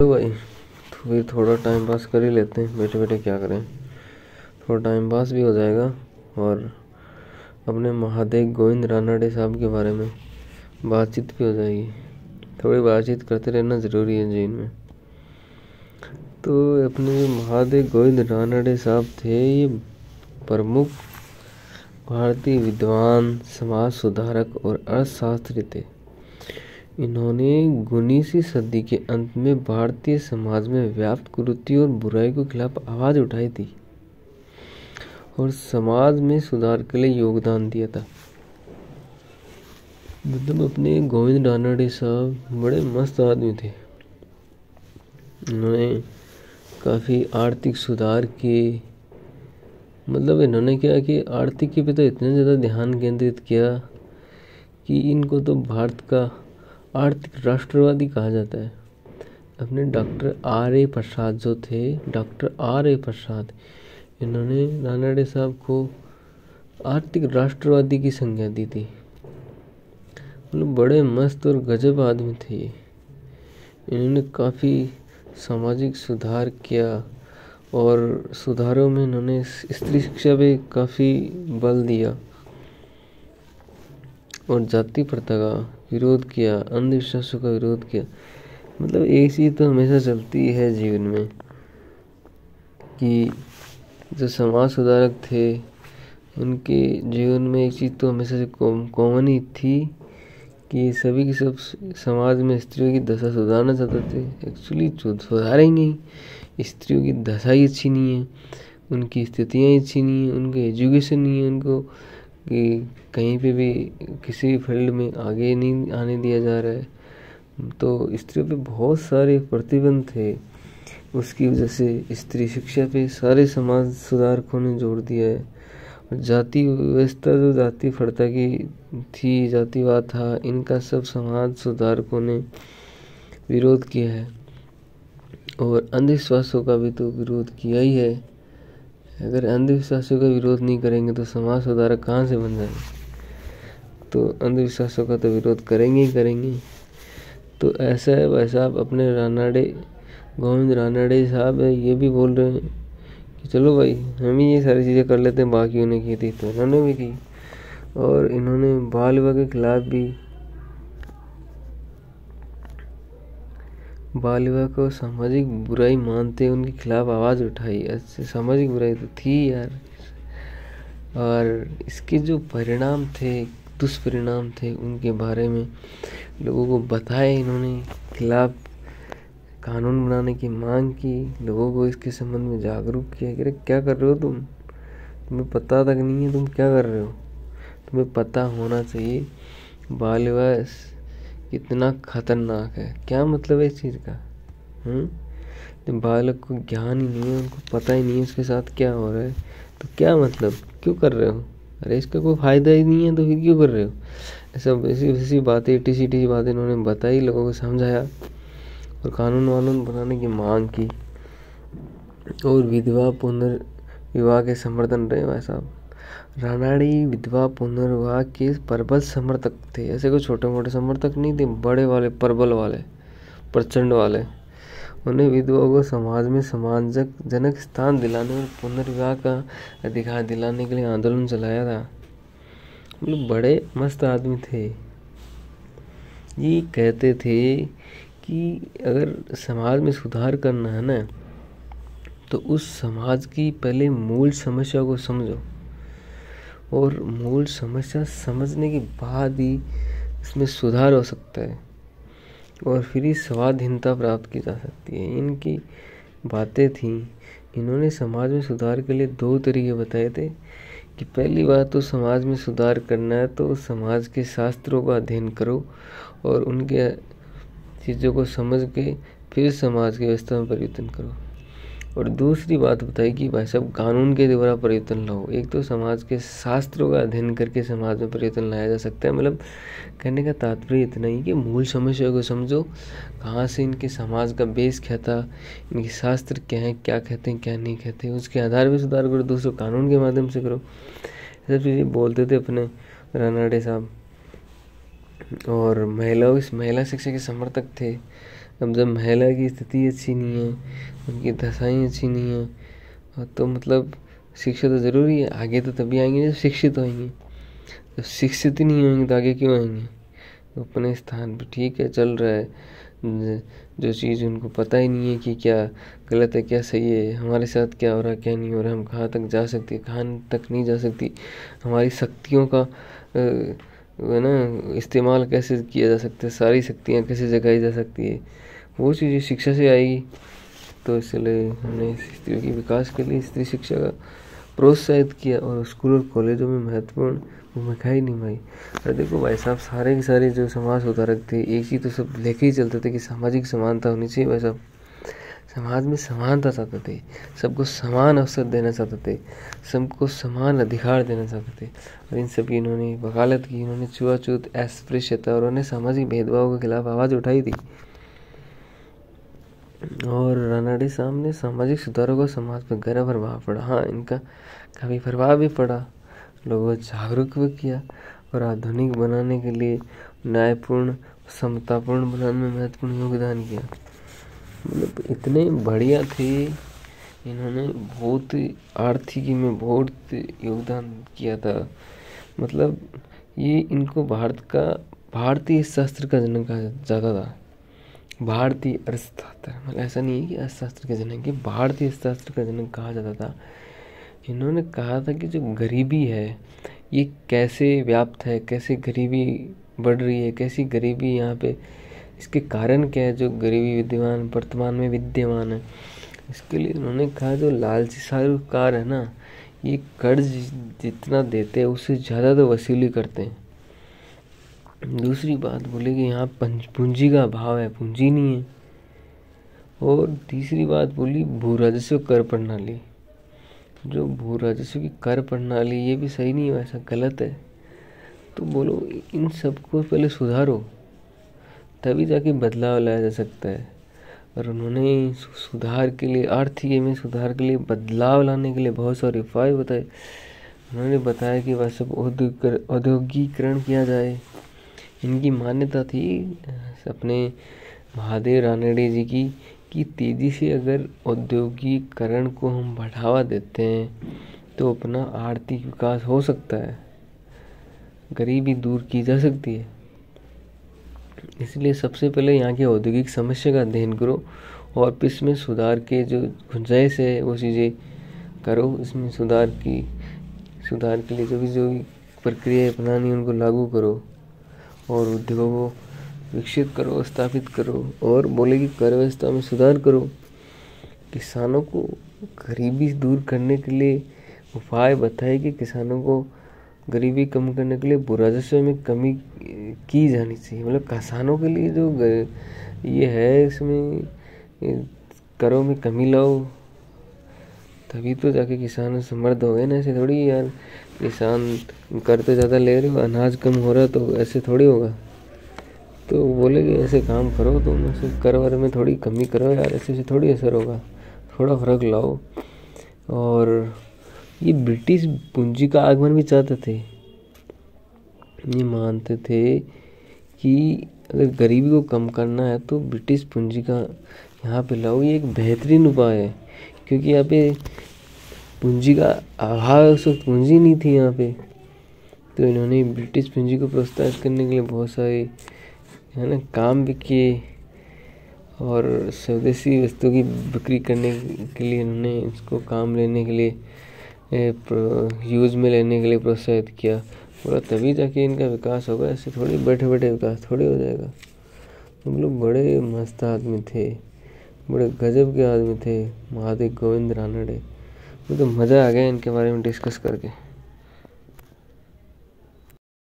तो भाई तो फिर थोड़ा टाइम पास कर ही लेते हैं, बैठे बैठे क्या करें। थोड़ा टाइम पास भी हो जाएगा और अपने महादेव गोविंद रानड़े साहब के बारे में बातचीत भी हो जाएगी। थोड़ी बातचीत करते रहना ज़रूरी है जीवन में। तो अपने जो महादेव गोविंद रानड़े साहब थे, ये प्रमुख भारतीय विद्वान, समाज सुधारक और अर्थशास्त्री थे। इन्होंने 19वीं सदी के अंत में भारतीय समाज में व्याप्त कुरीति और बुराई के खिलाफ आवाज उठाई थी और समाज में सुधार के लिए योगदान दिया था। मतलब अपने गोविंद रानड़े साहब बड़े मस्त आदमी थे। इन्होंने काफ़ी आर्थिक सुधार किए। मतलब इन्होंने क्या कि आर्थिकी पे तो इतना ज़्यादा ध्यान केंद्रित किया कि इनको तो भारत का आर्थिक राष्ट्रवादी कहा जाता है। अपने डॉक्टर R.A. प्रसाद जो थे, डॉक्टर R.A. प्रसाद, इन्होंने रानड़े साहब को आर्थिक राष्ट्रवादी की संज्ञा दी थी। मतलब बड़े मस्त और गजब आदमी थे ये। इन्होंने काफ़ी सामाजिक सुधार किया और सुधारों में इन्होंने स्त्री शिक्षा पे काफ़ी बल दिया और जाति प्रथा का विरोध किया, अंधविश्वासों का विरोध किया। मतलब एक चीज़ तो हमेशा चलती है जीवन में कि जो समाज सुधारक थे उनके जीवन में एक चीज़ तो हमेशा से कॉमन ही थी कि सभी की सब समाज में स्त्रियों की दशा सुधारना चाहते थे। एक्चुअली सुधारेंगे ही, स्त्रियों की दशा ही अच्छी नहीं है, उनकी स्थितियाँ अच्छी नहीं है, उनकी एजुकेशन नहीं है, उनको कि कहीं पे भी किसी भी फील्ड में आगे नहीं आने दिया जा रहा है। तो स्त्रियों पे बहुत सारे प्रतिबंध थे। उसकी वजह से स्त्री शिक्षा पे सारे समाज सुधारकों ने जोर दिया है। और जाति व्यवस्था जो जाति प्रथा की थी, जातिवाद था, इनका सब समाज सुधारकों ने विरोध किया है। और अंधविश्वासों का भी तो विरोध किया ही है। अगर अंधविश्वासों का विरोध नहीं करेंगे तो समाज सुधारक कहाँ से बन जाएंगे। तो अंधविश्वासों का तो विरोध करेंगे ही करेंगे। तो ऐसा है भाई साहब, अपने रानड़े गोविंद रानड़े साहब ये भी बोल रहे हैं कि चलो भाई हम ही ये सारी चीज़ें कर लेते हैं, बाकी उन्हें की थी तो इन्होंने भी की। और इन्होंने बाल विवाह के खिलाफ भी, बाल विवाह को सामाजिक बुराई मानते उनके खिलाफ आवाज़ उठाई। ऐसे सामाजिक बुराई तो थी यार। और इसके जो परिणाम थे, दुष्परिणाम थे, उनके बारे में लोगों को बताया इन्होंने, खिलाफ कानून बनाने की मांग की, लोगों को इसके संबंध में जागरूक किया कि क्या कर रहे हो तुम्हें पता तक नहीं है तुम क्या कर रहे हो, तुम्हें पता होना चाहिए बाल विवाह कितना खतरनाक है। क्या मतलब है इस चीज़ का? जब बालक को ज्ञान ही नहीं है, उनको पता ही नहीं है उसके साथ क्या हो रहा है, तो क्या मतलब, क्यों कर रहे हो? अरे इसका कोई फ़ायदा ही नहीं है तो फिर क्यों कर रहे हो? ऐसा ऐसी बातें, टी बातें इन्होंने बताई, लोगों को समझाया और कानून वानून बनाने की मांग की। और विधवा पुनर्विवाह के समर्थन रहे भाई साहब। रानड़े विधवा पुनर्विवाह के प्रबल समर्थक थे। ऐसे कोई छोटे मोटे समर्थक नहीं थे, बड़े वाले, प्रबल वाले, प्रचंड वाले। उन्हें विधवाओं को समाज में सम्मानजनक स्थान दिलाने और पुनर्विवाह का अधिकार दिलाने के लिए आंदोलन चलाया था। मतलब बड़े मस्त आदमी थे। ये कहते थे कि अगर समाज में सुधार करना है ना, तो उस समाज की पहले मूल समस्या को समझो और मूल समस्या समझने के बाद ही इसमें सुधार हो सकता है और फिर ही स्वाधीनता प्राप्त की जा सकती है। इनकी बातें थीं। इन्होंने समाज में सुधार के लिए 2 तरीके बताए थे कि पहली बात तो समाज में सुधार करना है तो समाज के शास्त्रों का अध्ययन करो और उनके चीज़ों को समझ के फिर समाज की व्यवस्था में परिवर्तन करो। और दूसरी बात बताई कि भाई साहब कानून के द्वारा परिवर्तन लाओ। एक तो समाज के शास्त्रों का अध्ययन करके समाज में परिवर्तन लाया जा सकता है। मतलब कहने का तात्पर्य इतना ही कि मूल समस्या को समझो, कहाँ से इनके समाज का बेस क्या था, इनके शास्त्र क्या है, क्या कहते हैं क्या नहीं कहते, उसके आधार पर सुधार करो। दूसरों कानून के माध्यम से करो। सब चीज़ें बोलते थे अपने रानड़े साहब। और महिला शिक्षा के समर्थक थे। अब जब महिला की स्थिति अच्छी नहीं है, उनकी दशाएं अच्छी नहीं है, तो मतलब शिक्षा तो ज़रूरी है। आगे तो तभी आएंगे जब शिक्षित होंगे। जब शिक्षित ही नहीं होंगे तो आगे क्यों आएंगे। तो अपने स्थान पर ठीक है, चल रहा है। जो चीज़ उनको पता ही नहीं है कि क्या गलत है क्या सही है, हमारे साथ क्या हो रहा है क्या नहीं हो रहा, हम कहाँ तक जा सकती है कहाँ तक नहीं जा सकती, हमारी शक्तियों का है ना इस्तेमाल कैसे किया जा सकता है, सारी शक्तियाँ कैसे जगाई जा सकती है, वो चीज़ें शिक्षा से आएगी। तो इसलिए हमने स्त्रियों के विकास के लिए स्त्री शिक्षा का प्रोत्साहित किया और स्कूल और कॉलेजों में महत्वपूर्ण भूमिका ही निभाई। और देखो भाई साहब, सारे के सारे जो समाज सुधारक थे एक चीज़ तो सब लेके ही चलते थे कि सामाजिक समानता होनी चाहिए। भाई साहब, समाज में समानता चाहते थे, सबको समान अवसर देना चाहते थे, सबको समान अधिकार देना चाहते थे। और इन सब की इन्होंने वकालत की, इन्होंने छुआछूत, अस्पृश्यता और उन्होंने सामाजिक भेदभाव के खिलाफ आवाज़ उठाई थी। और रानडे साहब ने सामाजिक सुधारों का समाज पर गहरा प्रभाव पड़ा। हाँ, इनका काफ़ी प्रभाव भी पड़ा, लोगों को जागरूक भी किया और आधुनिक बनाने के लिए न्यायपूर्ण समतापूर्ण बनाने में महत्वपूर्ण योगदान किया। मतलब इतने बढ़िया थे इन्होंने, बहुत आर्थिकी में बहुत योगदान किया था। मतलब ये इनको भारतीय शास्त्र का जनक कहा जाता था। भारतीय अर्थशास्त्र, मतलब ऐसा नहीं है कि अर्थशास्त्र के जनक, कि भारतीय शास्त्र का जनक कहा जाता था। इन्होंने कहा था कि जो गरीबी है ये कैसे व्याप्त है, कैसे गरीबी बढ़ रही है, कैसी गरीबी यहाँ पे, इसके कारण क्या है, जो गरीबी वर्तमान में विद्यमान है। इसके लिए उन्होंने कहा जो लालची साहूकार है ना, ये कर्ज जितना देते हैं उससे ज़्यादा तो वसूली करते हैं। दूसरी बात बोले कि यहाँ पूंजी का अभाव है, पूंजी नहीं है। और तीसरी बात बोली भू राजस्व कर प्रणाली, जो भू राजस्व की कर प्रणाली ये भी सही नहीं है, वैसा गलत है। तो बोलो इन सबको पहले सुधारो, तभी जाके बदलाव लाया जा सकता है। और उन्होंने सुधार के लिए, आर्थिक में सुधार के लिए, बदलाव लाने के लिए बहुत सारे उपाय बताए। उन्होंने बताया कि वह सब औद्योगिकरण किया जाए। इनकी मान्यता थी अपने महादेव रानडे जी की कि तेज़ी से अगर औद्योगिकरण को हम बढ़ावा देते हैं तो अपना आर्थिक विकास हो सकता है, गरीबी दूर की जा सकती है। इसलिए सबसे पहले यहाँ की औद्योगिक समस्या का अध्ययन करो और इसमें सुधार के जो गुंजाइश है वो चीज़ें करो। इसमें सुधार के लिए जो भी प्रक्रिया अपनानी उनको लागू करो और उद्योगों को विकसित करो, स्थापित करो। और बोले कि कर व्यवस्था में सुधार करो। किसानों को गरीबी दूर करने के लिए उपाय बताए कि किसानों को गरीबी कम करने के लिए भू राजस्व में कमी की जानी चाहिए। मतलब किसानों के लिए जो ये है, इसमें करों में कमी लाओ, तभी तो जाके किसान समृद्ध हो गए ना। ऐसे थोड़ी यार, किसान कर तो ज़्यादा ले रहे हो, अनाज कम हो रहा तो ऐसे थोड़ी होगा। तो बोले कि ऐसे काम करो, तुम ऐसे कर वर में थोड़ी कमी करो यार, ऐसे थोड़ी असर होगा, थोड़ा फर्क लाओ। और ये ब्रिटिश पूंजी का आगमन भी चाहते थे। ये मानते थे कि अगर गरीबी को कम करना है तो ब्रिटिश पूंजी का यहाँ पे लाओ, ये एक बेहतरीन उपाय है। क्योंकि यहाँ पे पूंजी का अभाव है, उस वक्त पूंजी नहीं थी यहाँ पे। तो इन्होंने ब्रिटिश पूंजी को प्रोत्साहित करने के लिए बहुत सारे है ना काम भी किए और स्वदेशी वस्तुओं की बिक्री करने के लिए इन्होंने इसको काम लेने के लिए यूज़ में लेने के लिए प्रोत्साहित किया। बोला तभी जाके इनका विकास होगा, ऐसे थोड़ी बैठे बैठे विकास थोड़ी हो जाएगा। हम लोग बड़े मस्त आदमी थे, बड़े गजब के आदमी थे महादेव गोविंद रानडे। मुझे तो मज़ा आ गया इनके बारे में डिस्कस करके।